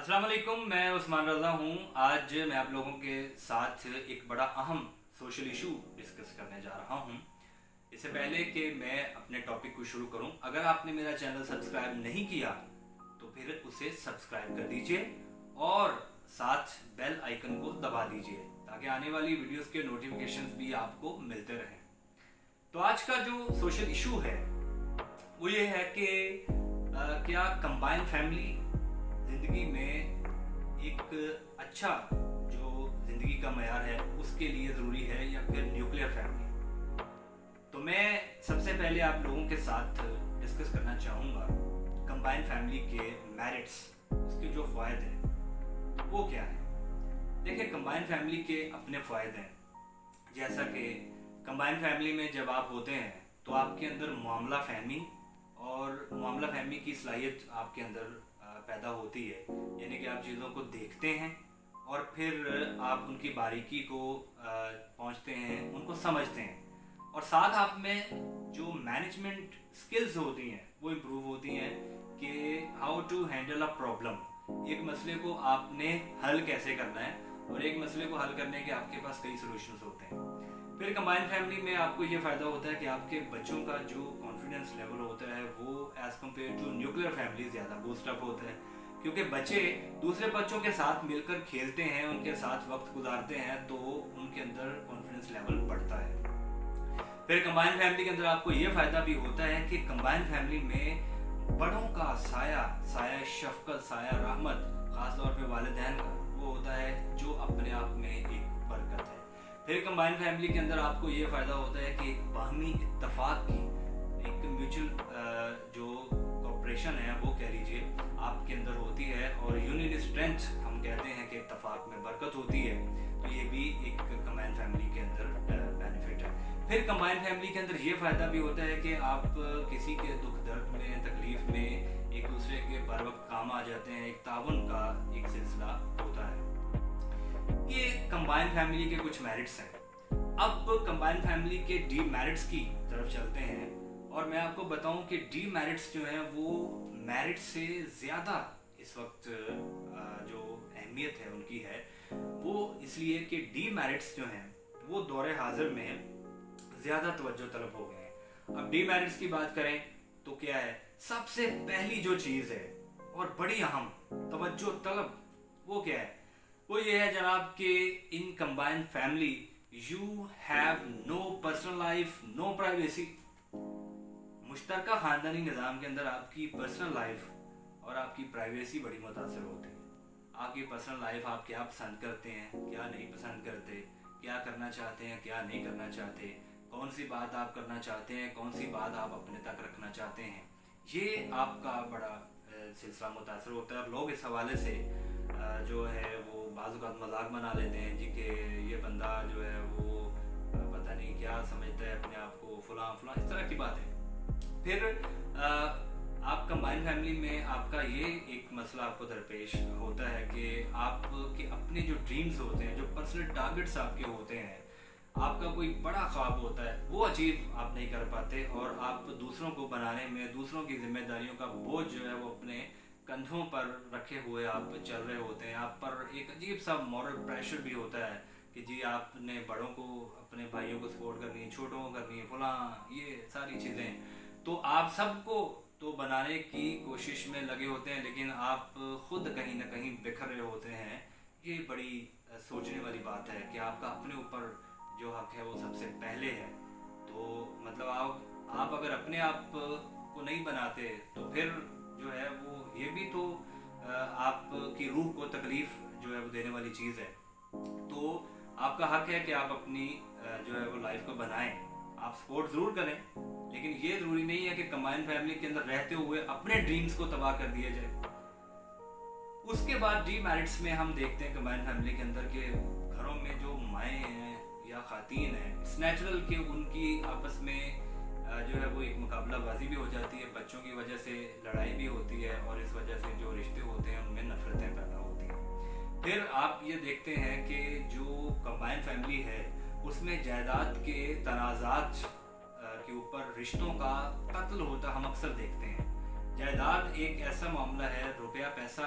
अस्सलाम वालेकुम, मैं उस्मान रज़ा हूँ। आज मैं आप लोगों के साथ एक बड़ा अहम सोशल इशू डिस्कस करने जा रहा हूँ। इससे पहले कि मैं अपने टॉपिक को शुरू करूँ, अगर आपने मेरा चैनल सब्सक्राइब नहीं किया तो फिर उसे सब्सक्राइब कर दीजिए और साथ बेल आइकन को दबा दीजिए ताकि आने वाली वीडियोस के नोटिफिकेशंस भी आपको मिलते रहें। तो आज का जो सोशल इशू है वो ये है कि क्या कंबाइंड फैमिली ज़िंदगी में एक अच्छा जो ज़िंदगी का मयार है उसके लिए ज़रूरी है या फिर न्यूक्लियर फैमिली। तो मैं सबसे पहले आप लोगों के साथ डिस्कस करना चाहूँगा कंबाइंड फैमिली के मेरिट्स, उसके जो फ़ायदे हैं वो क्या है। देखिए, कंबाइंड फैमिली के अपने फ़ायदे हैं, जैसा कि कंबाइंड फैमिली में जब आप होते हैं तो आपके अंदर मामला फहमी की सलाहियत आपके अंदर पैदा होती है, यानी कि आप चीज़ों को देखते हैं और फिर आप उनकी बारीकी को पहुंचते हैं, उनको समझते हैं और साथ आप में जो मैनेजमेंट स्किल्स होती हैं वो इम्प्रूव होती हैं कि how to handle a problem. एक मसले को आपने हल कैसे करना है और एक मसले को हल करने के आपके पास कई सोल्यूशंस होते हैं। फिर कंबाइंड फैमिली में आपको ये फ़ायदा होता है कि आपके बच्चों का जो कॉन्फिडेंस लेवल होता है वो as compared to nuclear family ज़्यादा बूस्ट अप होता है, क्योंकि बच्चे दूसरे बच्चों के साथ मिलकर खेलते हैं, उनके साथ वक्त गुजारते हैं तो उनके अंदर कॉन्फिडेंस लेवल बढ़ता है। फिर कंबाइंड फैमिली के अंदर आपको ये फ़ायदा भी होता है कि कंबाइंड फैमिली में बड़ों का साया शफकत, साया रहमत, ख़ास तौर पे वालिदैन का, वो होता है जो अपने आप में एक बरकत है। फिर कंबाइंड फैमिली के अंदर आपको ये फ़ायदा होता है कि एक बाहमी इत्तफाक की, एक म्यूचुअल जो कॉपरेशन है वो कह लीजिए आपके अंदर होती है और यूनियन स्ट्रेंथ हम कहते हैं कि इत्तफाक में बरकत होती है। तो ये भी एक कंबाइंड फैमिली के अंदर बेनिफिट है। फिर कंबाइंड फैमिली के अंदर ये फ़ायदा भी होता है कि आप किसी के दुख दर्द में, तकलीफ़ में एक दूसरे के बर वक्त काम आ जाते हैं, एक ताउन का एक सिलसिला होता है। ये कंबाइंड फैमिली के कुछ मेरिट्स हैं। अब कंबाइंड फैमिली के डी मेरिट्स की तरफ चलते हैं और मैं आपको बताऊं कि डी मेरिट्स जो हैं वो मेरिट से ज़्यादा इस वक्त जो अहमियत है उनकी है वो इसलिए कि डी मेरिट्स जो हैं वो दौरे हाजिर में ज़्यादा तवज्जो तलब हो गए हैं। अब डी मेरिट्स की बात करें तो क्या है, सबसे पहली जो चीज़ है और बड़ी अहम तवज्जो तलब वो क्या है, वो ये है जनाब कि in combined family you have no personal life, no privacy. मुश्तरका ख़ानदानी निज़ाम के अंदर आपकी पर्सनल लाइफ और आपकी प्राइवेसी बड़ी मुतासर होती है। आपकी पर्सनल लाइफ, आप क्या पसंद करते हैं, क्या नहीं पसंद करते, क्या करना चाहते हैं, क्या नहीं करना चाहते, कौन सी बात आप करना चाहते हैं, कौन सी बात आप अपने तक रखना चाहते हैं, ये आपका बड़ा सिलसिला मुतासर होता है। और लोग इस हवाले से जो है वो बाज़ औक़ात मजाक बना लेते हैं जी कि ये बंदा जो है वो पता नहीं क्या समझता है अपने आप को, फलां फलां, इस तरह की बातें। फिर आप कंबाइंड फैमिली में आपका ये एक मसला आपको दरपेश होता है कि आपके अपने जो ड्रीम्स होते हैं, जो पर्सनल टारगेट्स आपके होते हैं, आपका कोई बड़ा ख्वाब होता है वो अचीव आप नहीं कर पाते और आप दूसरों को बनाने में, दूसरों की जिम्मेदारियों का बोझ जो है वो अपने कंधों पर रखे हुए आप चल रहे होते हैं। आप पर एक अजीब सा मॉरल प्रेशर भी होता है कि जी आपने बड़ों को, अपने भाइयों को सपोर्ट करनी है, छोटों को करनी है, फलां, ये सारी चीज़ें। तो आप सबको तो बनाने की कोशिश में लगे होते हैं लेकिन आप खुद कहीं ना कहीं बिखर रहे होते हैं। ये बड़ी सोचने वाली बात है कि आपका अपने ऊपर जो हक है वो सबसे पहले है। तो मतलब आप अगर अपने आप को नहीं बनाते तो फिर जो है वो ये भी तो आपकी रूह को तकलीफ जो है वो देने वाली चीज़ है। तो आपका हक है कि आप अपनी जो है वो लाइफ को बनाएं। आप सपोर्ट ज़रूर करें लेकिन ये ज़रूरी नहीं है कि कंबाइंड फैमिली के अंदर रहते हुए अपने ड्रीम्स को तबाह कर दिया जाए। उसके बाद डी मेरिट्स में हम देखते हैं कंबाइंड फैमिली के अंदर के घरों में जो माएँ हैं या खातीन हैं, इट्स नेचुरल कि उनकी आपस में जो है वो एक मुकाबलाबाजी भी हो जाती है, बच्चों की वजह से लड़ाई भी होती है और इस वजह से जो रिश्ते होते हैं उनमें नफरतें पैदा होती हैं। फिर आप ये देखते हैं कि जो कंबाइंड फैमिली है उसमें जायदाद के तनाज़ात के ऊपर रिश्तों का कत्ल होता हम अक्सर देखते हैं। जायदाद एक ऐसा मामला है, रुपया पैसा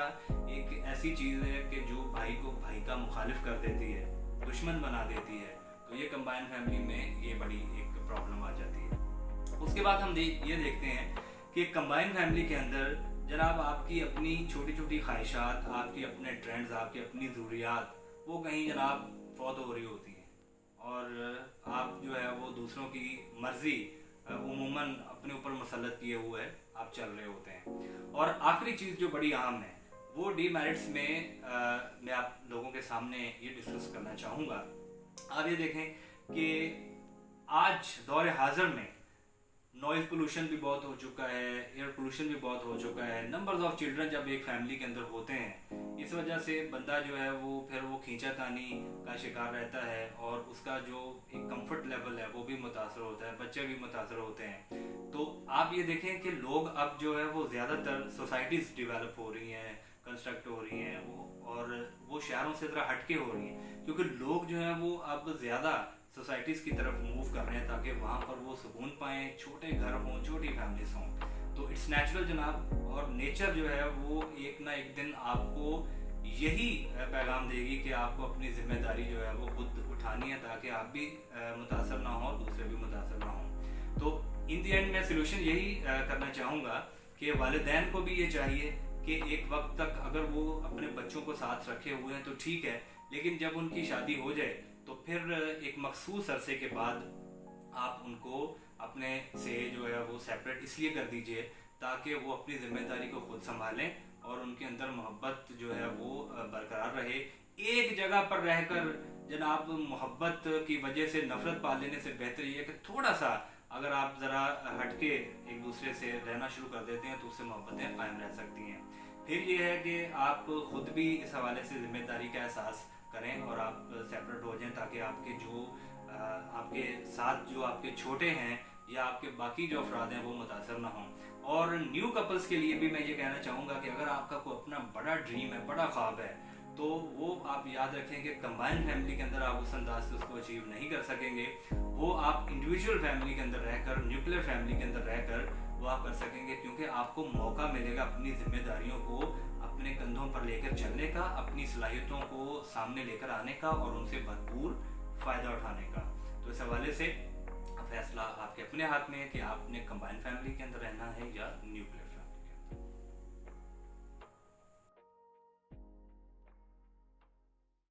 एक ऐसी चीज़ है कि जो भाई को भाई का मुखालिफ कर देती है, दुश्मन बना देती है। तो ये कंबाइन फैमिली में ये बड़ी एक प्रॉब्लम आ जाती है। उसके बाद हम ये देखते हैं कि कंबाइन फैमिली के अंदर जनाब आपकी अपनी छोटी छोटी ख्वाहिशात, आपकी अपने ट्रेंड्स, आपकी अपनी ज़रूरियात वो कहीं जनाब फौत हो रही होती हैं, और आप जो है वो दूसरों की मर्ज़ी उमूमन अपने ऊपर मुसल्लत किए हुए आप चल रहे होते हैं। और आखिरी चीज़ जो बड़ी अहम है वो डीमेरिट्स में मैं आप लोगों के सामने ये डिस्कस करना चाहूँगा। आप ये देखें कि आज दौर हाज़िर में नॉइज़ पोल्यूशन भी बहुत हो चुका है, एयर पोल्यूशन भी बहुत हो चुका है। नंबर्स ऑफ चिल्ड्रन जब एक फैमिली के अंदर होते हैं, इस वजह से बंदा जो है वो फिर वो खींचातानी का शिकार रहता है, और उसका जो एक कंफर्ट लेवल है वो भी मुतासर होता है, बच्चे भी मुतासर होते हैं। तो आप ये देखें कि लोग अब जो है वो ज़्यादातर सोसाइटीज़ डेवलप हो रही हैं, कंस्ट्रक्ट हो रही हैं और वो शहरों से ज़रा हटके हो रही हैं, क्योंकि लोग जो हैं वो अब ज़्यादा सोसाइटीज़ की तरफ मूव कर रहे हैं ताकि वहाँ पर वो सुकून पाएँ, छोटे घर हों, छोटी फैमिलीज हों। तो इट्स नेचुरल जनाब, और नेचर जो है वो एक ना एक दिन आपको यही पैगाम देगी कि आपको अपनी ज़िम्मेदारी जो है वो खुद उठानी है, ताकि आप भी मुतासर ना हो और दूसरे भी मुतासर ना हों। तो इन दी एंड मैं सलूशन यही करना चाहूँगा कि वालिदैन को भी ये चाहिए कि एक वक्त तक अगर वो अपने बच्चों को साथ रखे हुए हैं तो ठीक है, लेकिन जब उनकी शादी हो जाए तो फिर एक मखसूस अरसे के बाद आप उनको अपने से जो है वो सेपरेट इसलिए कर दीजिए ताकि वो अपनी ज़िम्मेदारी को खुद संभालें और उनके अंदर मोहब्बत जो है वो बरकरार रहे। एक जगह पर रहकर जनाब मोहब्बत की वजह से नफ़रत पाल लेने से बेहतर ये है कि थोड़ा सा अगर आप ज़रा हटके एक दूसरे से रहना शुरू कर देते हैं तो उससे मोहब्बतें कायम रह सकती हैं। फिर ये है कि आप ख़ुद भी इस हवाले से ज़िम्मेदारी का एहसास करें और आप सेपरेट हो जाएं, ताकि आपके जो आपके साथ जो आपके छोटे हैं या आपके बाकी जो अफराद हैं वो मुतासर ना हों। और न्यू कपल्स के लिए भी मैं ये कहना चाहूँगा कि अगर आपका कोई अपना बड़ा ड्रीम है, बड़ा ख्वाब है, तो वो आप याद रखें कि कंबाइन फैमिली के अंदर आप उस अंदाज से उसको अचीव नहीं कर सकेंगे। वो आप इंडिविजुअल फैमिली के अंदर रहकर, न्यूक्लियर फैमिली के अंदर रहकर वो आप कर सकेंगे, क्योंकि आपको मौका मिलेगा अपनी जिम्मेदारियों को अपने कंधों पर लेकर चलने का, अपनी सलाहियतों को सामने लेकर आने का और उनसे भरपूर फ़ायदा उठाने का। तो इस हवाले से फैसला आपके अपने हाथ में है कि आपने कंबाइन फैमिली के अंदर रहना है या न्यूक्लियर।